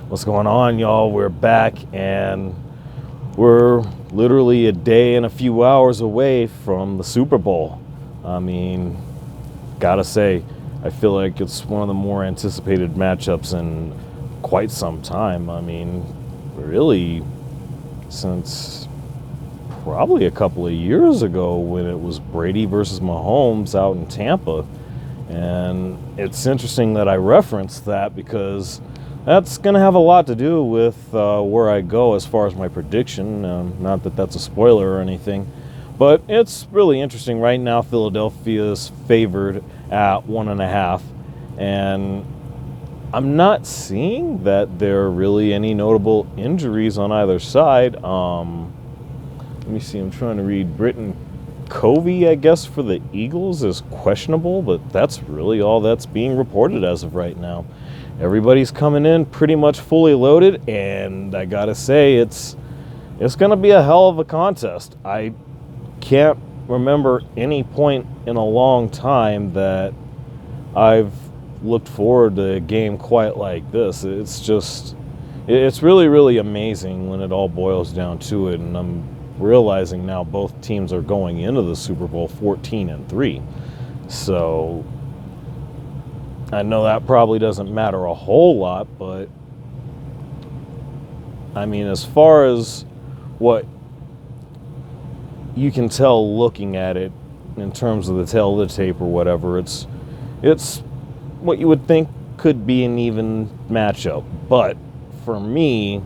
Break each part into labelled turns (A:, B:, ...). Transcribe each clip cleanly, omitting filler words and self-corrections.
A: What's going on, y'all? We're back, and we're literally a day and a few hours away from the Super Bowl. I mean, gotta say, I feel like it's one of the more anticipated matchups in quite some time. I mean, really, since probably a couple of years ago when it was Brady versus Mahomes out in Tampa. And it's interesting that I referenced that because that's going to have a lot to do with where I go as far as my prediction. Not that that's a spoiler or anything, but it's really interesting. Right now, Philadelphia is favored at 1.5, and I'm not seeing that there are really any notable injuries on either side. Let me see. I'm trying to read. Britton Covey, I guess, for the Eagles is questionable, but that's really all that's being reported as of right now. Everybody's coming in pretty much fully loaded, and I gotta say, it's going to be a hell of a contest. I can't remember any point in a long time that I've looked forward to a game quite like this. It's really, really amazing when it all boils down to it, and I'm realizing now both teams are going into the Super Bowl 14-3. So I know that probably doesn't matter a whole lot, but I mean, as far as what you can tell looking at it in terms of the tail of the tape or whatever, it's what you would think could be an even matchup. But for me,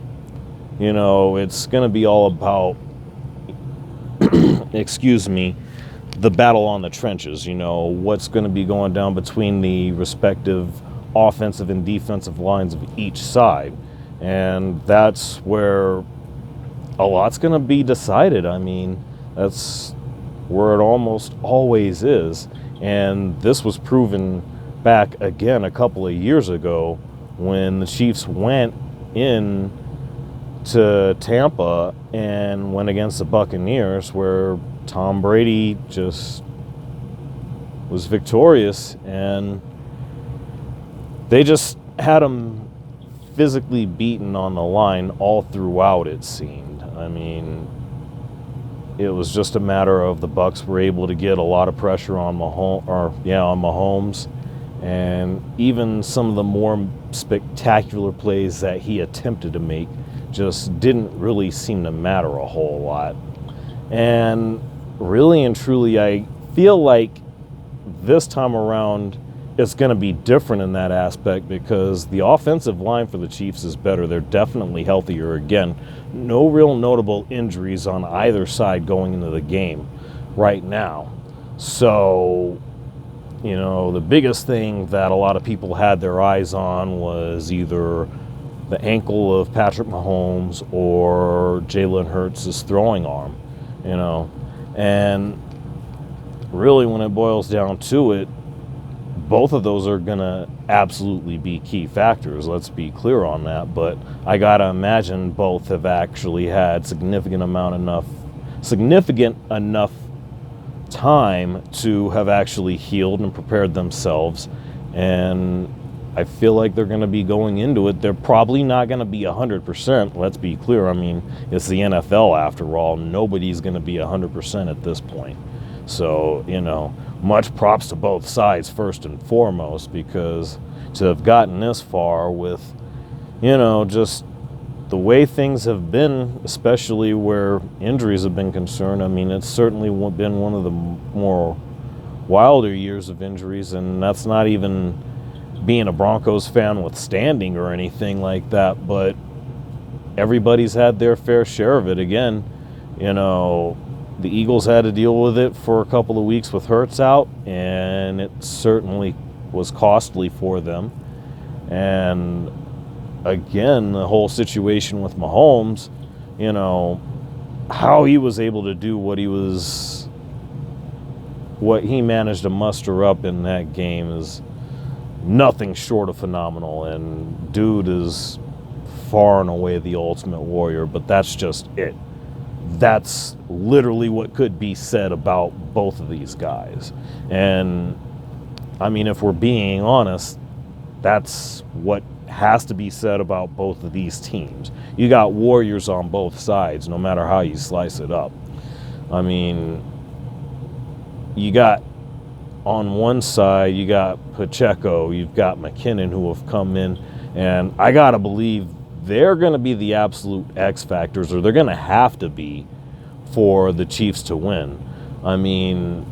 A: it's going to be all about the battle on the trenches, what's going to be going down between the respective offensive and defensive lines of each side. And that's where a lot's going to be decided. I mean, that's where it almost always is. And this was proven back again a couple of years ago when the Chiefs went in to Tampa and went against the Buccaneers, where Tom Brady just was victorious, and they just had him physically beaten on the line all throughout, it seemed. I mean, it was just a matter of the Bucs were able to get a lot of pressure on Mahomes, and even some of the more spectacular plays that he attempted to make just didn't really seem to matter a whole lot. And really and truly, I feel like this time around it's going to be different in that aspect because the offensive line for the Chiefs is better. They're definitely healthier. Again, no real notable injuries on either side going into the game right now. So, the biggest thing that a lot of people had their eyes on was either the ankle of Patrick Mahomes or Jalen Hurts' throwing arm, and really when it boils down to it, both of those are going to absolutely be key factors. Let's be clear on that. But I got to imagine both have actually had significant enough time to have actually healed and prepared themselves. And I feel like they're going to be going into it. They're probably not going to be 100%. Let's be clear. I mean, it's the NFL after all. Nobody's going to be 100% at this point. So, much props to both sides first and foremost, because to have gotten this far with, just the way things have been, especially where injuries have been concerned, I mean, it's certainly been one of the more wilder years of injuries, and that's not even being a Broncos fan withstanding or anything like that, but everybody's had their fair share of it. Again, the Eagles had to deal with it for a couple of weeks with Hurts out, and it certainly was costly for them. And again, the whole situation with Mahomes, how he was able to do what he managed to muster up in that game is nothing short of phenomenal. And dude is far and away the ultimate warrior, but that's just it. That's literally what could be said about both of these guys. And I mean, if we're being honest, that's what has to be said about both of these teams. You got warriors on both sides, no matter how you slice it up. I mean, you got on one side, you got Pacheco, you've got McKinnon, who have come in, and I got to believe they're going to be the absolute X factors, or they're going to have to be, for the Chiefs to win. I mean,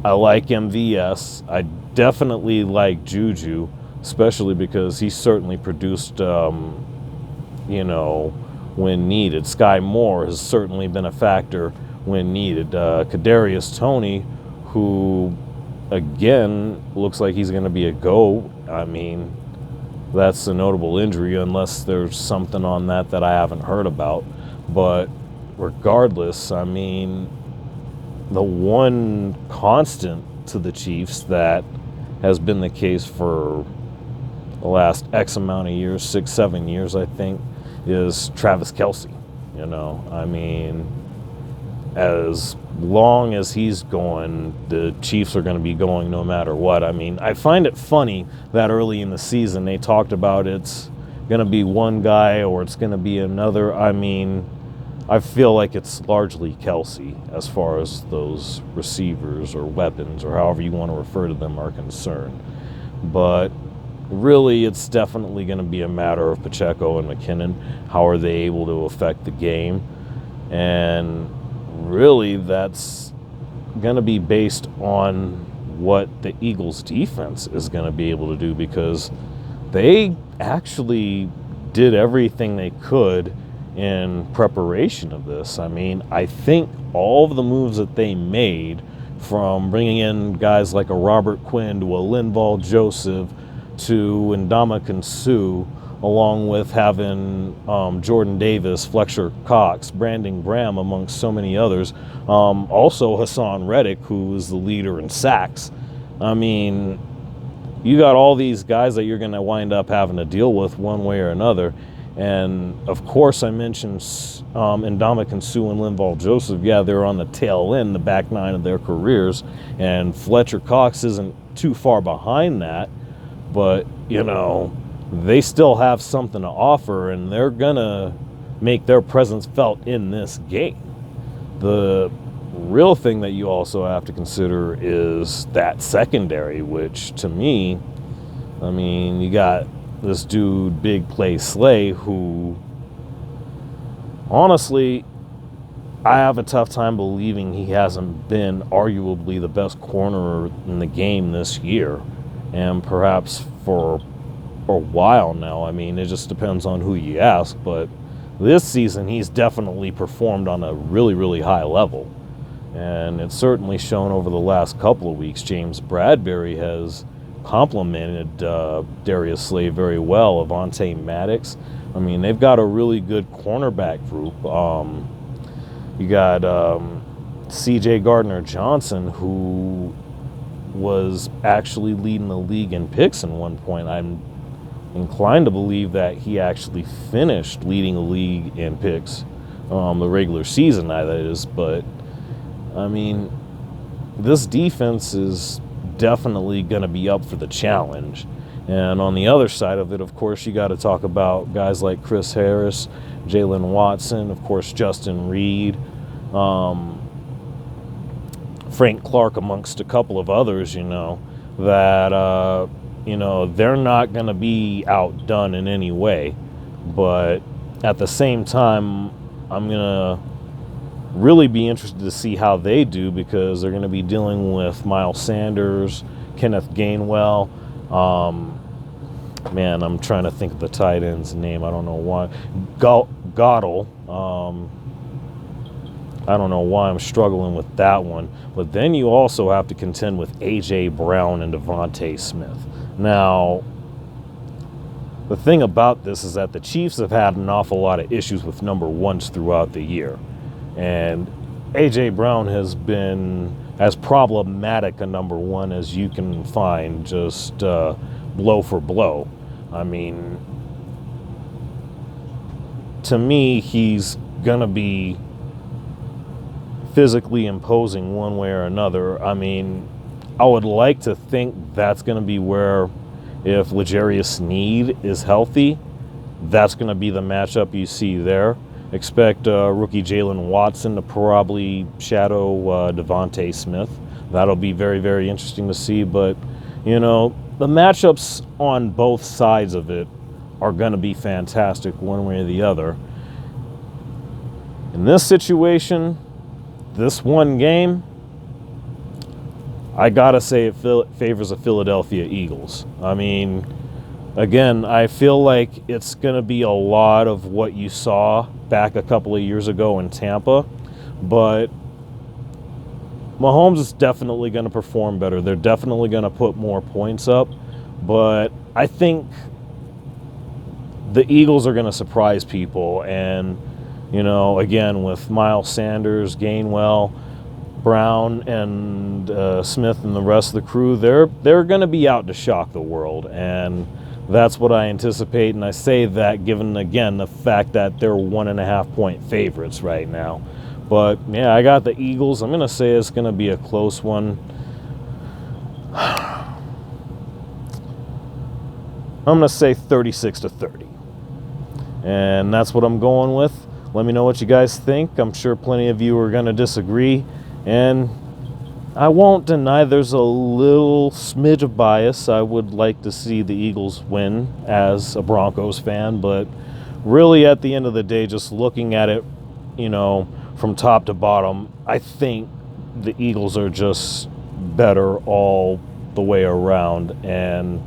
A: I like MVS. I definitely like Juju, especially because he certainly produced, when needed. Sky Moore has certainly been a factor when needed. Kadarius Toney, who, again, looks like he's going to be a go. I mean, that's a notable injury, unless there's something on that I haven't heard about. But regardless, I mean, the one constant to the Chiefs that has been the case for the last X amount of years, 6-7 years, I think, is Travis Kelce. I mean, as long as he's going, the Chiefs are going to be going no matter what. I mean, I find it funny that early in the season they talked about it's going to be one guy or it's going to be another. I mean, I feel like it's largely Kelce as far as those receivers or weapons or however you want to refer to them are concerned. But really, it's definitely going to be a matter of Pacheco and McKinnon. How are they able to affect the game? And really, that's going to be based on what the Eagles' defense is going to be able to do, because they actually did everything they could in preparation of this. I mean, I think all of the moves that they made, from bringing in guys like a Robert Quinn to a Linval Joseph to Ndamukong Suh, along with having Jordan Davis, Fletcher Cox, Brandon Graham, amongst so many others. Also Hassan Reddick, who is the leader in sacks. I mean, you got all these guys that you're going to wind up having to deal with one way or another. And, of course, I mentioned Ndamukong Suh and Linval Joseph. Yeah, they're on the tail end, the back nine of their careers. And Fletcher Cox isn't too far behind that. But, they still have something to offer, and they're going to make their presence felt in this game. The real thing that you also have to consider is that secondary, which, to me, I mean, you got this dude, Big Play Slay, who, honestly, I have a tough time believing he hasn't been arguably the best corner in the game this year, and perhaps for a while now. I mean, it just depends on who you ask, but this season he's definitely performed on a really, really high level, and it's certainly shown over the last couple of weeks. James Bradbury has complemented Darius Slay very well. Avonte Maddox. I mean, they've got a really good cornerback group. You got C.J. Gardner-Johnson, who was actually leading the league in picks at one point. I'm inclined to believe that he actually finished leading the league in picks, the regular season, that is. But, I mean, this defense is definitely going to be up for the challenge. And on the other side of it, of course, you got to talk about guys like Chris Harris, Jalen Watson, of course, Justin Reed, Frank Clark, amongst a couple of others, that, they're not going to be outdone in any way. But at the same time, I'm going to really be interested to see how they do, because they're going to be dealing with Miles Sanders, Kenneth Gainwell. I'm trying to think of the tight end's name. I don't know why. Goddard. I don't know why I'm struggling with that one. But then you also have to contend with A.J. Brown and Devontae Smith. Now, the thing about this is that the Chiefs have had an awful lot of issues with number ones throughout the year. And A.J. Brown has been as problematic a number one as you can find, just blow for blow. I mean, to me, he's going to be physically imposing one way or another. I mean, I would like to think that's going to be where If L'Jarius Sneed is healthy, that's going to be the matchup you see there. Expect rookie Jalen Watson to probably shadow Devontae Smith. That'll be very, very interesting to see. But, you know, the matchups on both sides of it are going to be fantastic one way or the other. In this situation, this one game, I got to say it favors the Philadelphia Eagles. I mean, again, I feel like it's going to be a lot of what you saw back a couple of years ago in Tampa, but Mahomes is definitely going to perform better. They're definitely going to put more points up, but I think the Eagles are going to surprise people. And, you know, again, with Miles Sanders, Gainwell, Brown, and Smith and the rest of the crew, they're going to be out to shock the world. And that's what I anticipate, and I say that given, again, the fact that they're 1.5-point favorites right now. But, yeah, I got the Eagles. I'm going to say it's going to be a close one. I'm going to say 36-30. And that's what I'm going with. Let me know what you guys think. I'm sure plenty of you are going to disagree. And I won't deny there's a little smidge of bias. I would like to see the Eagles win as a Broncos fan, but really at the end of the day, just looking at it, you know, from top to bottom, I think the Eagles are just better all the way around. And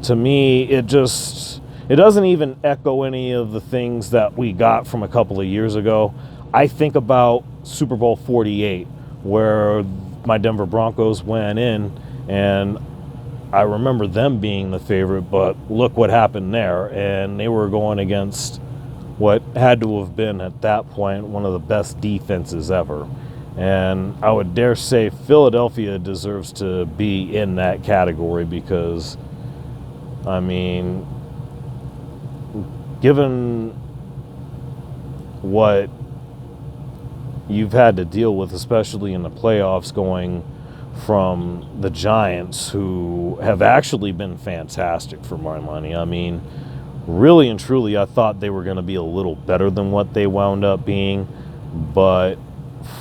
A: to me, it doesn't even echo any of the things that we got from a couple of years ago. I think about Super Bowl 48, where my Denver Broncos went in, and I remember them being the favorite, but look what happened there. And they were going against what had to have been, at that point, one of the best defenses ever. And I would dare say Philadelphia deserves to be in that category because, I mean, given what you've had to deal with, especially in the playoffs, going from the Giants, who have actually been fantastic for my money. I mean, really and truly, I thought they were going to be a little better than what they wound up being. But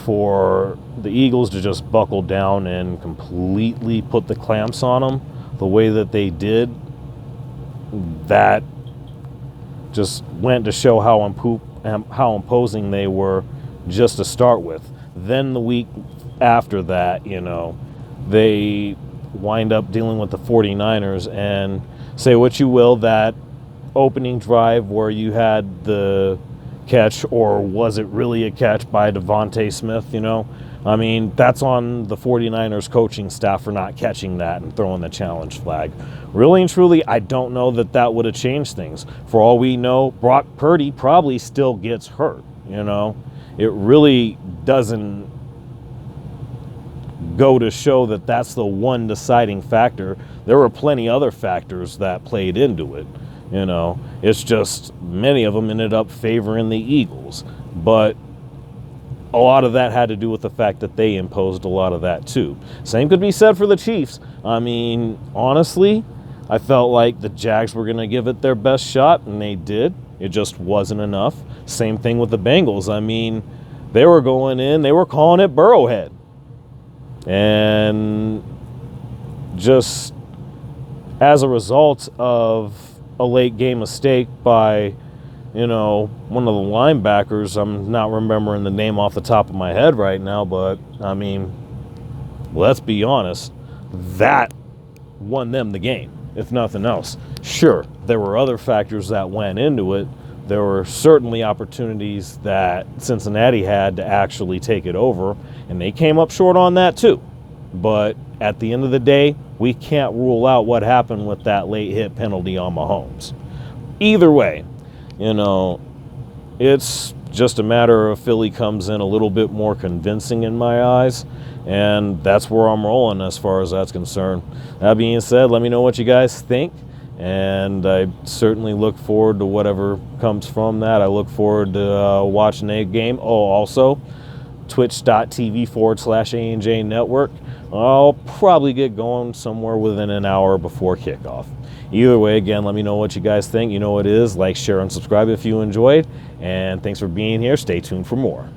A: for the Eagles to just buckle down and completely put the clamps on them the way that they did, that just went to show how imposing they were just to start with. Then the week after that, you know, they wind up dealing with the 49ers, and say what you will, that opening drive where you had the catch, or was it really a catch, by Devontae Smith, you know? I mean, that's on the 49ers coaching staff for not catching that and throwing the challenge flag. Really and truly, I don't know that that would have changed things. For all we know, Brock Purdy probably still gets hurt, you know? It really doesn't go to show that that's the one deciding factor. There were plenty other factors that played into it, you know. It's just many of them ended up favoring the Eagles. But a lot of that had to do with the fact that they imposed a lot of that too. Same could be said for the Chiefs. I mean, honestly, I felt like the Jags were going to give it their best shot, and they did. It just wasn't enough. Same thing with the Bengals. I mean, they were going in, they were calling it Burrowhead. And just as a result of a late game mistake by, you know, one of the linebackers, I'm not remembering the name off the top of my head right now, but I mean, let's be honest, that won them the game, if nothing else. Sure, there were other factors that went into it. There were certainly opportunities that Cincinnati had to actually take it over, and they came up short on that too. But at the end of the day, we can't rule out what happened with that late hit penalty on Mahomes. Either way, you know, it's just a matter of Philly comes in a little bit more convincing in my eyes, and that's where I'm rolling as far as that's concerned. That being said, let me know what you guys think, and I certainly look forward to whatever comes from that. I look forward to watching a game. Oh, also, twitch.tv/ANJ Network. I'll probably get going somewhere within an hour before kickoff. Either way, again, let me know what you guys think. You know what it is. Like, share, and subscribe if you enjoyed. And thanks for being here. Stay tuned for more.